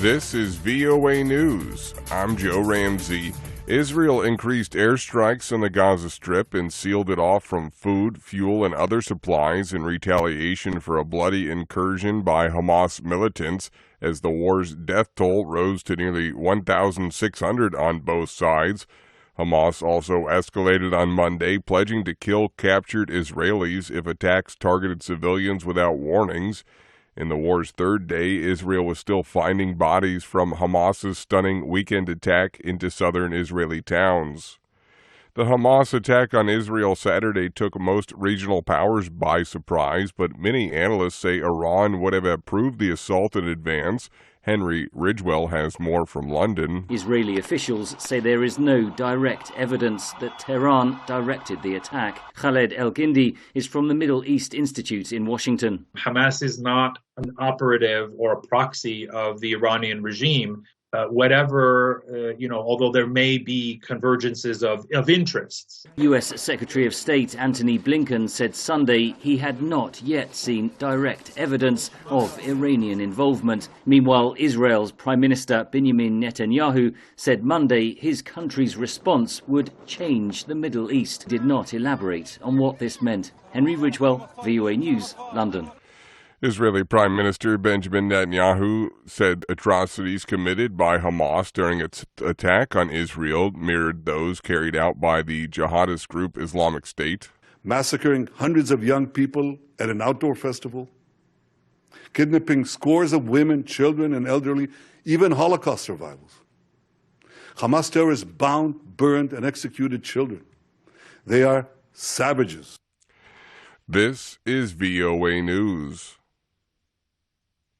This is VOA News. I'm Joe Ramsey. Israel increased airstrikes on the Gaza Strip and sealed it off from food, fuel, and other supplies in retaliation for a bloody incursion by Hamas militants as the war's death toll rose to nearly 1,600 on both sides. Hamas also escalated on Monday, pledging to kill captured Israelis if attacks targeted civilians without warnings. In the war's third day, Israel was still finding bodies from Hamas's stunning weekend attack into southern Israeli towns. The Hamas attack on Israel Saturday took most regional powers by surprise, but many analysts say Iran would have approved the assault in advance. Henry Ridgwell has more from London. Israeli officials say there is no direct evidence that Tehran directed the attack. Khaled El-Gindi is from the Middle East Institute in Washington. Hamas is not an operative or a proxy of the Iranian regime. Although there may be convergences of interests. U.S. Secretary of State Antony Blinken said Sunday he had not yet seen direct evidence of Iranian involvement. Meanwhile, Israel's Prime Minister Benjamin Netanyahu said Monday his country's response would change the Middle East. He did not elaborate on what this meant. Henry Ridgwell, VOA News, London. Israeli Prime Minister Benjamin Netanyahu said atrocities committed by Hamas during its attack on Israel mirrored those carried out by the jihadist group Islamic State. Massacring hundreds of young people at an outdoor festival, kidnapping scores of women, children, and elderly, even Holocaust survivors. Hamas terrorists bound, burned, and executed children. They are savages. This is VOA News.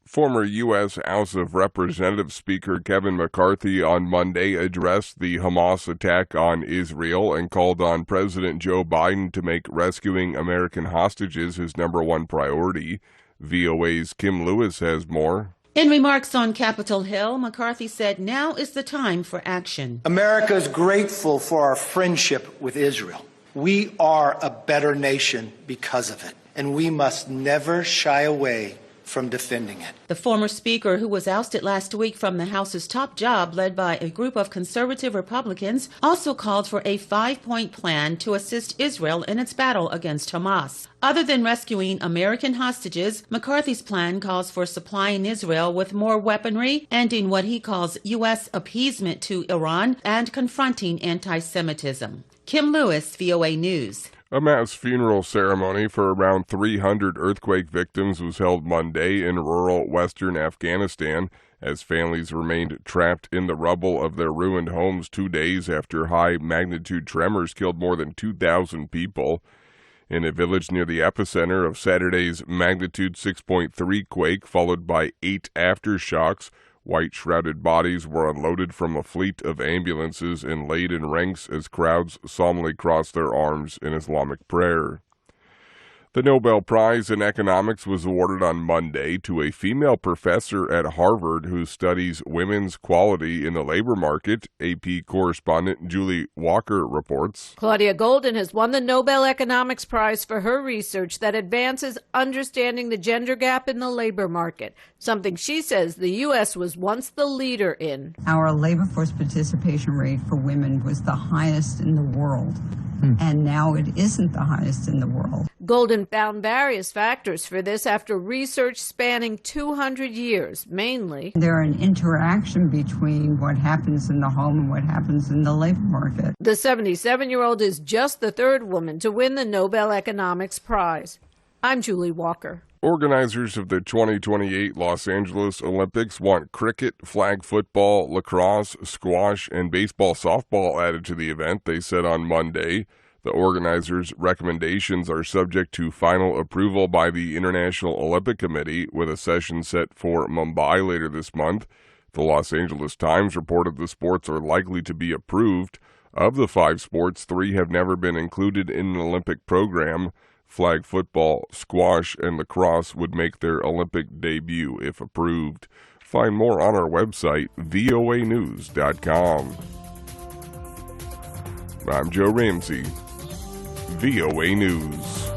Former U.S. House of Representatives Speaker Kevin McCarthy on Monday addressed the Hamas attack on Israel and called on President Joe Biden to make rescuing American hostages his number one priority. VOA's Kim Lewis has more. In remarks on Capitol Hill, McCarthy said now is the time for action. America is grateful for our friendship with Israel. We are a better nation because of it, and we must never shy away from defending it. The former speaker, who was ousted last week from the House's top job led by a group of conservative Republicans, also called for a 5-point plan to assist Israel in its battle against Hamas. Other than rescuing American hostages, McCarthy's plan calls for supplying Israel with more weaponry, ending what he calls U.S. appeasement to Iran, and confronting anti-Semitism. Kim Lewis, VOA News. A mass funeral ceremony for around 300 earthquake victims was held Monday in rural western Afghanistan as families remained trapped in the rubble of their ruined homes 2 days after high-magnitude tremors killed more than 2,000 people. In a village near the epicenter of Saturday's magnitude 6.3 quake, followed by 8 aftershocks, white-shrouded bodies were unloaded from a fleet of ambulances and laid in ranks as crowds solemnly crossed their arms in Islamic prayer. The Nobel Prize in Economics was awarded on Monday to a female professor at Harvard who studies women's quality in the labor market, AP correspondent Julie Walker reports. Claudia Golden has won the Nobel Economics Prize for her research that advances understanding the gender gap in the labor market, something she says the U.S. was once the leader in. Our labor force participation rate for women was the highest in the world. And now it isn't the highest in the world. Golden found various factors for this after research spanning 200 years, mainly. There's an interaction between what happens in the home and what happens in the labor market. The 77-year-old is just the third woman to win the Nobel Economics Prize. I'm Julie Walker. Organizers of the 2028 Los Angeles Olympics want cricket, flag football, lacrosse, squash, and baseball softball added to the event, they said on Monday. The organizers' recommendations are subject to final approval by the International Olympic Committee, with a session set for Mumbai later this month. The Los Angeles Times reported the sports are likely to be approved. Of the 5 sports, 3 have never been included in an Olympic program. Flag football, squash, and lacrosse would make their Olympic debut if approved. Find more on our website, voanews.com. I'm Joe Ramsey, VOA News.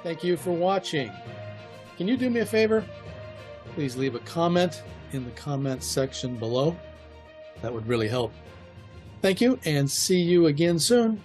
Thank you for watching. Can you do me a favor? Please leave a comment in the comments section below. That would really help. Thank you, and see you again soon.